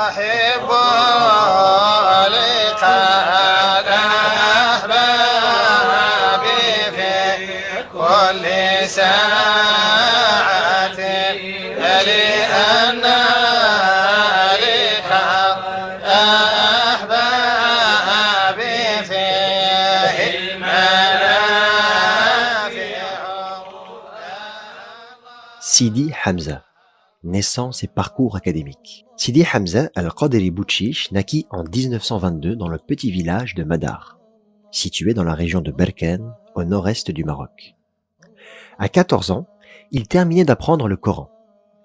أحب لقاء الأحباب في كل ساعة لأن لقاء الأحباب فيه المنافع. Sidi Hamza, naissance et parcours académique. Sidi Hamza al-Qadiri Bouchiche naquit en 1922 dans le petit village de Madar, situé dans la région de Berkane, au nord-est du Maroc. À 14 ans, il terminait d'apprendre le Coran.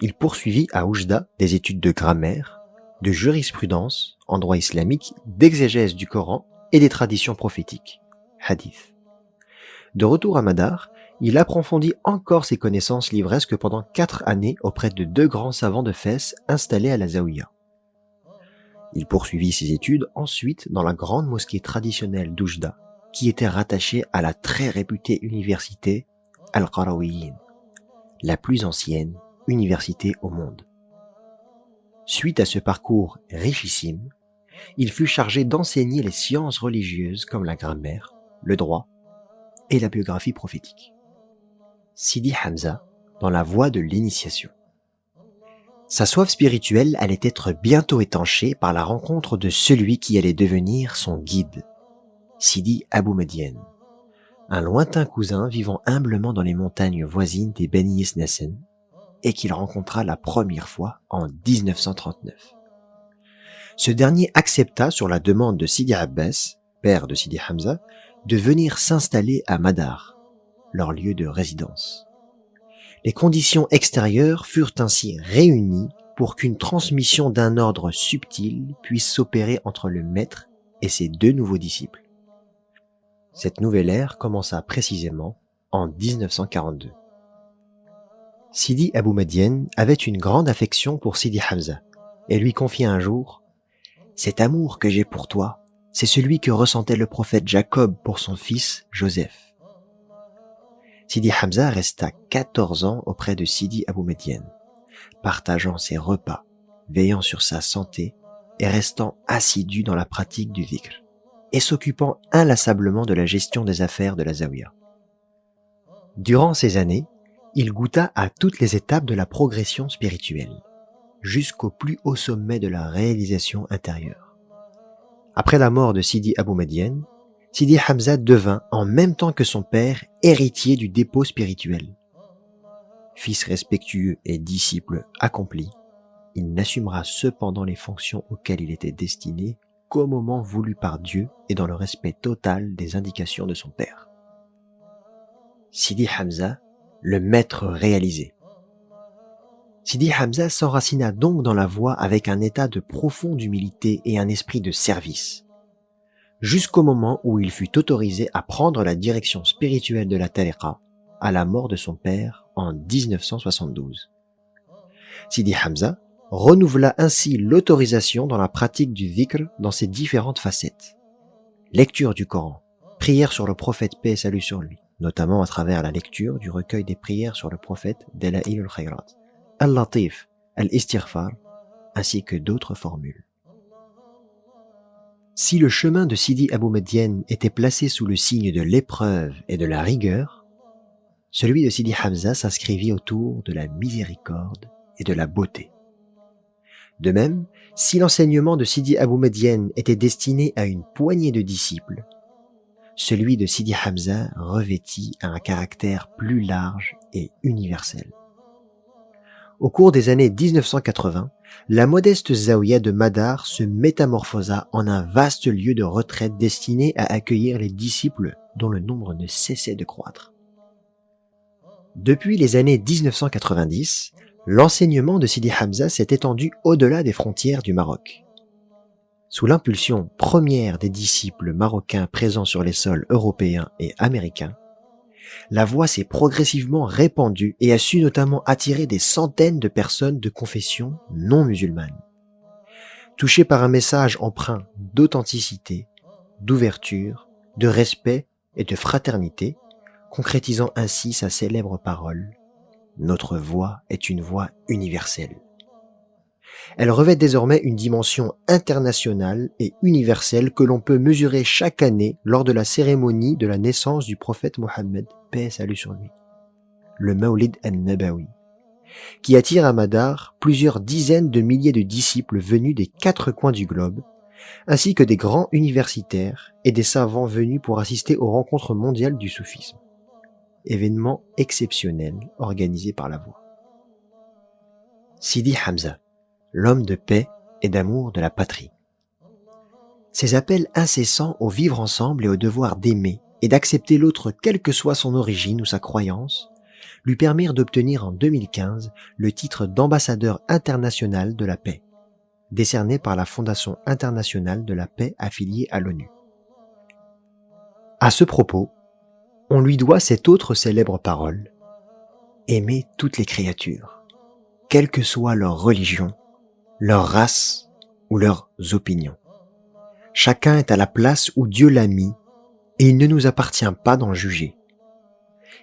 Il poursuivit à Oujda des études de grammaire, de jurisprudence, en droit islamique, d'exégèse du Coran et des traditions prophétiques, hadith. De retour à Madar, il approfondit encore ses connaissances livresques pendant 4 années auprès de 2 grands savants de Fès installés à la Zaouïa. Il poursuivit ses études ensuite dans la grande mosquée traditionnelle d'Oujda, qui était rattachée à la très réputée université Al-Qarawiyyin, la plus ancienne université au monde. Suite à ce parcours richissime, il fut chargé d'enseigner les sciences religieuses comme la grammaire, le droit et la biographie prophétique. Sidi Hamza dans la voie de l'initiation. Sa soif spirituelle allait être bientôt étanchée par la rencontre de celui qui allait devenir son guide, Sidi Abou Mediane, un lointain cousin vivant humblement dans les montagnes voisines des Beni Yesnasen et qu'il rencontra la première fois en 1939. Ce dernier accepta sur la demande de Sidi Abbas, père de Sidi Hamza, de venir s'installer à Madar, leur lieu de résidence. Les conditions extérieures furent ainsi réunies pour qu'une transmission d'un ordre subtil puisse s'opérer entre le maître et ses 2 nouveaux disciples. Cette nouvelle ère commença précisément en 1942. Sidi Abou Mediane avait une grande affection pour Sidi Hamza et lui confia un jour « Cet amour que j'ai pour toi, c'est celui que ressentait le prophète Jacob pour son fils Joseph. » Sidi Hamza resta 14 ans auprès de Sidi Abou Mediane, partageant ses repas, veillant sur sa santé et restant assidu dans la pratique du dhikr, et s'occupant inlassablement de la gestion des affaires de la Zaouïa. Durant ces années, il goûta à toutes les étapes de la progression spirituelle, jusqu'au plus haut sommet de la réalisation intérieure. Après la mort de Sidi Abou Mediane, Sidi Hamza devint, en même temps que son père, héritier du dépôt spirituel. Fils respectueux et disciple accompli, il n'assumera cependant les fonctions auxquelles il était destiné qu'au moment voulu par Dieu et dans le respect total des indications de son père. Sidi Hamza, le maître réalisé. Sidi Hamza s'enracina donc dans la voie avec un état de profonde humilité et un esprit de service, jusqu'au moment où il fut autorisé à prendre la direction spirituelle de la tariqa à la mort de son père en 1972. Sidi Hamza renouvela ainsi l'autorisation dans la pratique du dhikr dans ses différentes facettes. Lecture du Coran, prière sur le prophète paix et salut sur lui, notamment à travers la lecture du recueil des prières sur le prophète Dalaïl al-Khayrat, Al-Latif, Al-Istighfar, ainsi que d'autres formules. Si le chemin de Sidi Abou Mediane était placé sous le signe de l'épreuve et de la rigueur, celui de Sidi Hamza s'inscrivit autour de la miséricorde et de la beauté. De même, si l'enseignement de Sidi Abou Mediane était destiné à une poignée de disciples, celui de Sidi Hamza revêtit un caractère plus large et universel. Au cours des années 1980, la modeste Zaouïa de Madar se métamorphosa en un vaste lieu de retraite destiné à accueillir les disciples dont le nombre ne cessait de croître. Depuis les années 1990, l'enseignement de Sidi Hamza s'est étendu au-delà des frontières du Maroc. Sous l'impulsion première des disciples marocains présents sur les sols européens et américains, la voix s'est progressivement répandue et a su notamment attirer des centaines de personnes de confession non musulmane. Touchées par un message empreint d'authenticité, d'ouverture, de respect et de fraternité, concrétisant ainsi sa célèbre parole « Notre voix est une voix universelle ». Elle revêt désormais une dimension internationale et universelle que l'on peut mesurer chaque année lors de la cérémonie de la naissance du prophète Mohammed, paix et salut sur lui, le Mawlid an-Nabawi, qui attire à Madar plusieurs dizaines de milliers de disciples venus des 4 coins du globe, ainsi que des grands universitaires et des savants venus pour assister aux rencontres mondiales du soufisme, événement exceptionnel organisé par la Voix. Sidi Hamza, l'homme de paix et d'amour de la patrie. Ses appels incessants au vivre ensemble et au devoir d'aimer et d'accepter l'autre quelle que soit son origine ou sa croyance, lui permirent d'obtenir en 2015 le titre d'ambassadeur international de la paix, décerné par la Fondation internationale de la paix affiliée à l'ONU. À ce propos, on lui doit cette autre célèbre parole: aimer toutes les créatures, quelle que soit leur religion, leur race ou leurs opinions. Chacun est à la place où Dieu l'a mis et il ne nous appartient pas d'en juger.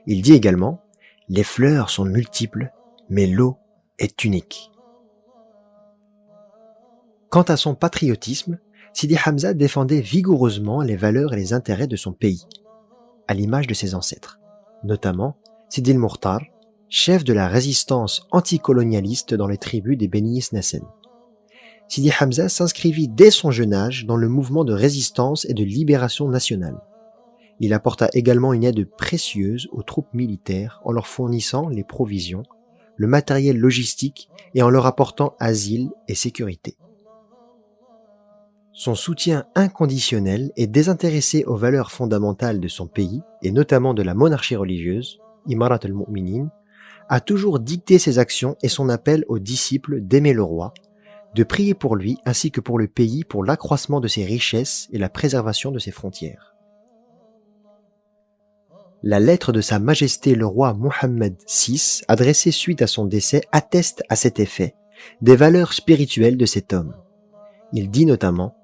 Il dit également: les fleurs sont multiples, mais l'eau est unique. Quant à son patriotisme, Sidi Hamza défendait vigoureusement les valeurs et les intérêts de son pays, à l'image de ses ancêtres, notamment Sidi el-Mokhtar, chef de la résistance anticolonialiste dans les tribus des Beni Isnasen. Sidi Hamza s'inscrivit dès son jeune âge dans le mouvement de résistance et de libération nationale. Il apporta également une aide précieuse aux troupes militaires en leur fournissant les provisions, le matériel logistique et en leur apportant asile et sécurité. Son soutien inconditionnel et désintéressé aux valeurs fondamentales de son pays, et notamment de la monarchie religieuse, Imarat al-Mu'minin, a toujours dicté ses actions et son appel aux disciples d'aimer le roi, de prier pour lui ainsi que pour le pays pour l'accroissement de ses richesses et la préservation de ses frontières. La lettre de Sa Majesté le roi Mohammed VI, adressée suite à son décès, atteste à cet effet des valeurs spirituelles de cet homme. Il dit notamment: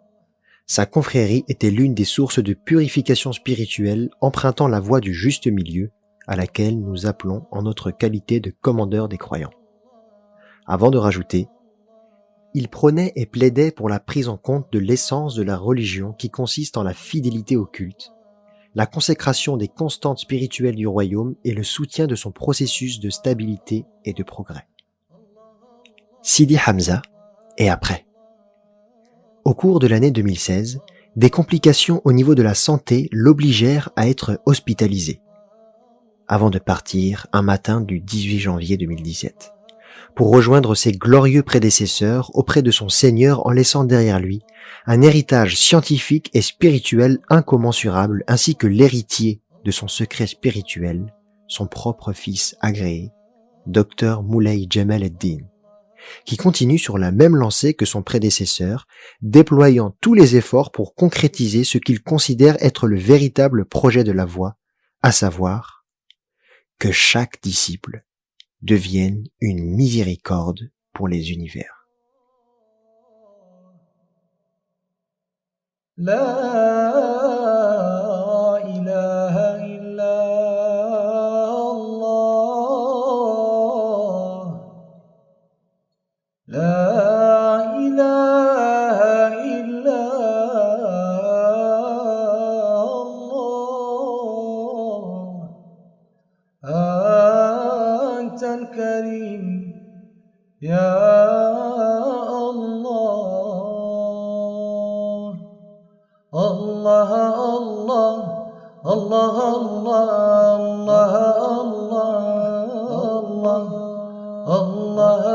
sa confrérie était l'une des sources de purification spirituelle empruntant la voie du juste milieu à laquelle nous appelons en notre qualité de commandeur des croyants. Avant de rajouter: il prônait et plaidait pour la prise en compte de l'essence de la religion qui consiste en la fidélité au culte, la consécration des constantes spirituelles du royaume et le soutien de son processus de stabilité et de progrès. Sidi Hamza et après. Au cours de l'année 2016, des complications au niveau de la santé l'obligèrent à être hospitalisé, avant de partir un matin du 18 janvier 2017, pour rejoindre ses glorieux prédécesseurs auprès de son Seigneur en laissant derrière lui un héritage scientifique et spirituel incommensurable ainsi que l'héritier de son secret spirituel, son propre fils agréé, Dr Moulay Jamal ad-Din, qui continue sur la même lancée que son prédécesseur, déployant tous les efforts pour concrétiser ce qu'il considère être le véritable projet de la Voix, à savoir que chaque disciple devienne une miséricorde pour les univers. La ilaha illa Allah. La ilaha illa Allah. Anta al-Karim, ya Allah, Allah, Allah, Allah, Allah, Allah,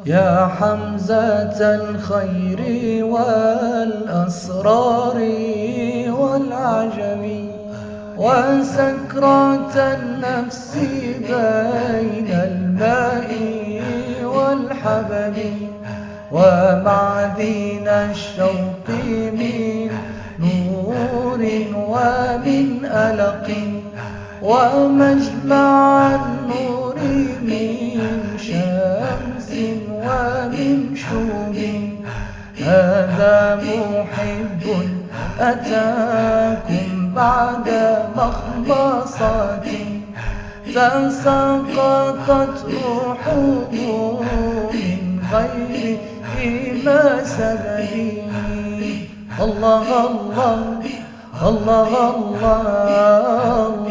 يا حمزة الخير والأسرار والعجب وسكرات النفس بين الماء والحبب ومعدن الشوق من نور ومن ألق ومجمع النور من شمس ومن شوب محب أتاكم بعد مخمصة تساقطت روحه من غير ما سبب. الله الله الله الله الله